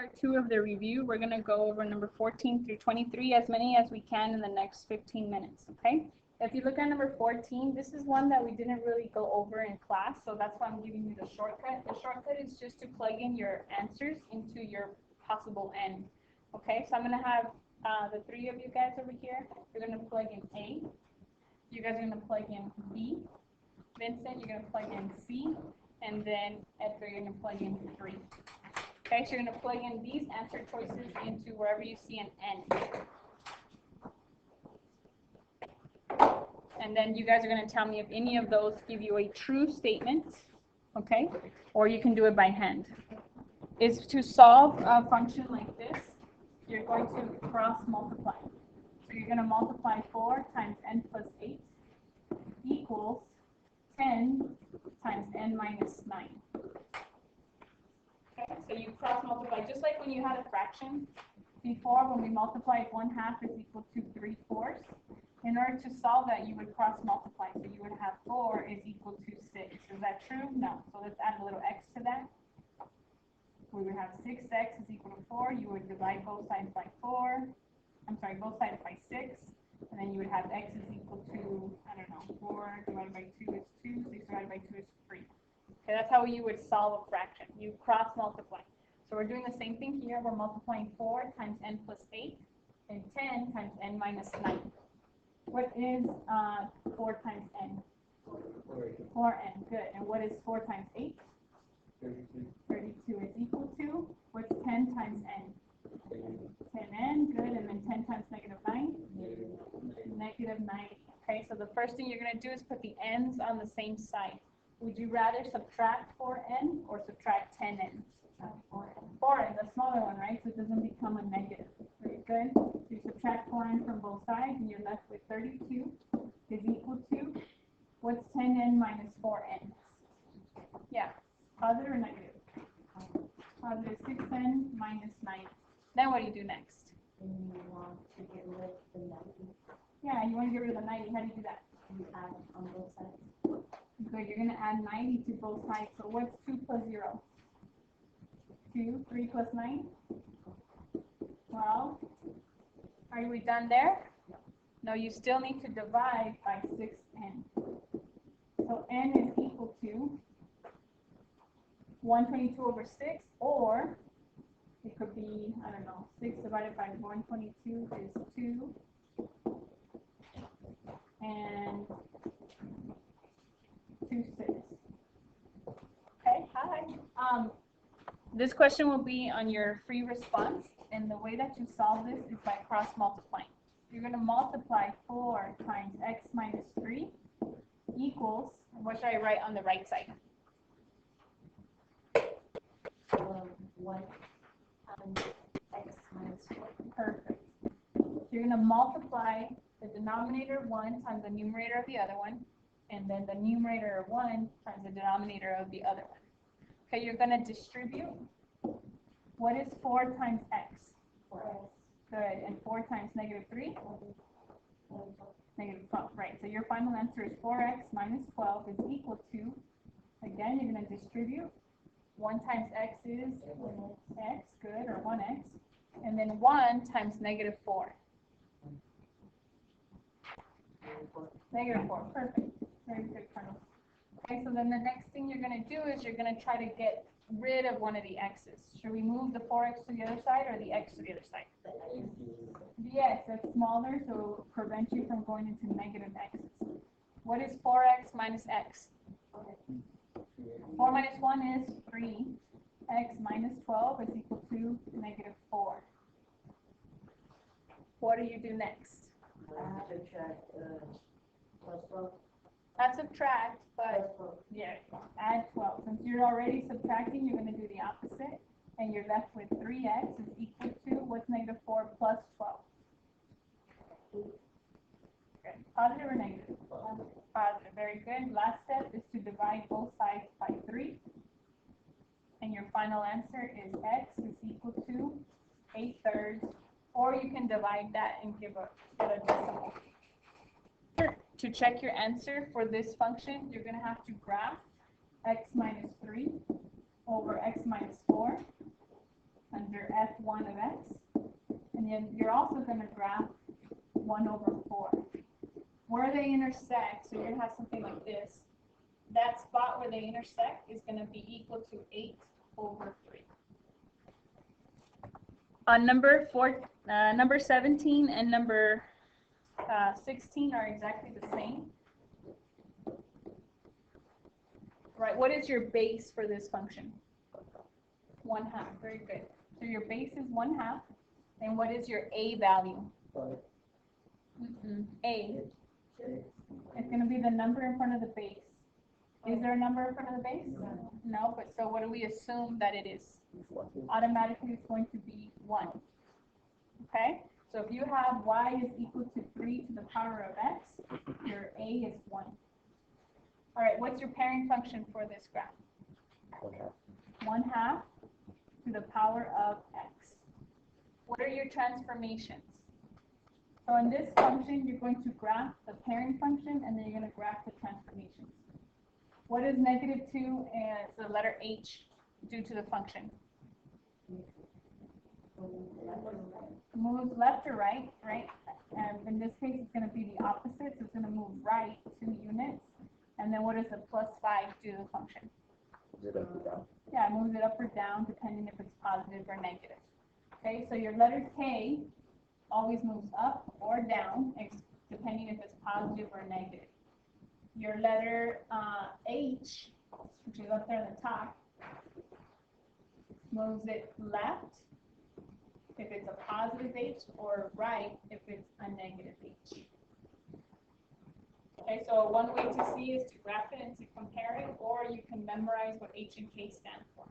part 2 of the review. We're going to go over number 14 through 23, as many as we can in the next 15 minutes, okay? If you look at number 14, this is one that we didn't really go over in class, so that's why I'm giving you the shortcut. The shortcut is just to plug in your answers into your possible n, okay? So I'm going to have the three of you guys over here. You're going to plug in A. You guys are going to plug in B. Vincent, you're going to plug in C. And then Edgar, you're going to plug in 3. Okay, so you're going to plug in these answer choices into wherever you see an N. And then you guys are going to tell me if any of those give you a true statement, okay? Or you can do it by hand. Is to solve a function like this, you're going to cross multiply. So you're going to multiply 4 times n plus 8 equals 10 times n minus 9. Okay, so you cross multiply, just like when you had a fraction before, when we multiplied 1/2 is equal to 3/4. In order to solve that, you would cross multiply. So you would have 4 is equal to 6. Is that true? No. So let's add a little x to that. We would have 6x is equal to 4. You would divide both sides by 4. I'm sorry, both sides by 6. And then you would have x is equal to, I don't know, 4 divided by 2 is 2. 6 divided by 2 is 3. Okay, that's how you would solve a fraction. You cross multiply. So we're doing the same thing here. We're multiplying 4 times n plus 8 and 10 times n minus 9. What is 4 times n? 4n, good. And what is 4 times 8? 32. 32 is equal to, what's 10 times n? 10n, good. And then 10 times negative 9? Negative 90. Okay, so the first thing you're going to do is put the n's on the same side. Would you rather subtract 4n or subtract 10n? 4n, the smaller one, right? So it doesn't become a negative. Very good. So you subtract 4n from both sides, and you're left with 32 is equal to, what's 10n minus 4n? Yeah, positive or negative? Positive 6n minus 9. Then what do you do next? You want to get rid of the 90. Yeah, you want to get rid of the 90. How do you do that? You add on both sides. Good, you're going to add 90 to both sides. So what's 2 plus 0? 2, 3 plus 9? 12. Are we done there? No, you still need to divide by 6n. So n is equal to 122 over 6, or it could be, I don't know, 6 divided by 122 is 2. And 2 6. Okay, hi. This question will be on your free response, and the way that you solve this is by cross multiplying. You're going to multiply 4 times x minus 3 equals, what should I write on the right side? 1 times x minus 4. Perfect. You're going to multiply the denominator 1 times the numerator of the other one, and then the numerator of 1 times the denominator of the other one. Okay, you're going to distribute. What is 4 times x? 4x. Good. And 4 times negative 3? Negative 12. Right. So your final answer is 4x minus 12 is equal to, again, you're going to distribute. 1 times x is x, good, or 1x. And then 1 times negative 4. Negative 4. Perfect. Very good, Colonel. Okay, so then the next thing you're going to do is you're going to try to get rid of one of the x's. Should we move the 4x to the other side or the x to the other side? The x, that's smaller, so it will prevent you from going into negative x's. What is 4x minus x? 4 minus 1 is 3. X minus 12 is equal to negative 4. What do you do next? Subtract plus 12. Not subtract, but yeah, add 12. Since you're already subtracting, you're going to do the opposite, and you're left with 3x is equal to, what's negative 4 plus 12? Okay. Positive or negative? Positive. Very good. Last step is to divide both sides by 3. And your final answer is x is equal to 8/3. Or you can divide that and give a decimal. To check your answer for this function, you're going to have to graph x minus 3 over x minus 4. under f1 of x. And then you're also going to graph 1 over 4. Where they intersect, so you're going to have something like this. That spot where they intersect is going to be equal to 8 over 3. On number 17 and number 16 are exactly the same. Right, what is your base for this function? 1/2, very good. So your base is 1/2, and what is your a value? A. It's going to be the number in front of the base. Is there a number in front of the base? No, but so what do we assume that it is? Automatically it's going to be 1. Okay? So if you have y is equal to 3 to the power of x, your a is 1. All right, what's your pairing function for this graph? 1/2 to the power of x. What are your transformations? So in this function, you're going to graph the pairing function, and then you're going to graph the transformations. What is -2 and the letter h do to the function? Moves left or right, right? And in this case, it's going to be the opposite, so it's going to move right 2 units. And then what does the +5 do to the function? Yeah, it moves it up or down, depending if it's positive or negative. Okay, so your letter K always moves up or down, depending if it's positive or negative. Your letter H, which is up there at the top, moves it left if it's a positive H, or right if it's a negative H. Okay, so one way to see is to graph it and to compare it, or you can memorize what H and K stand for.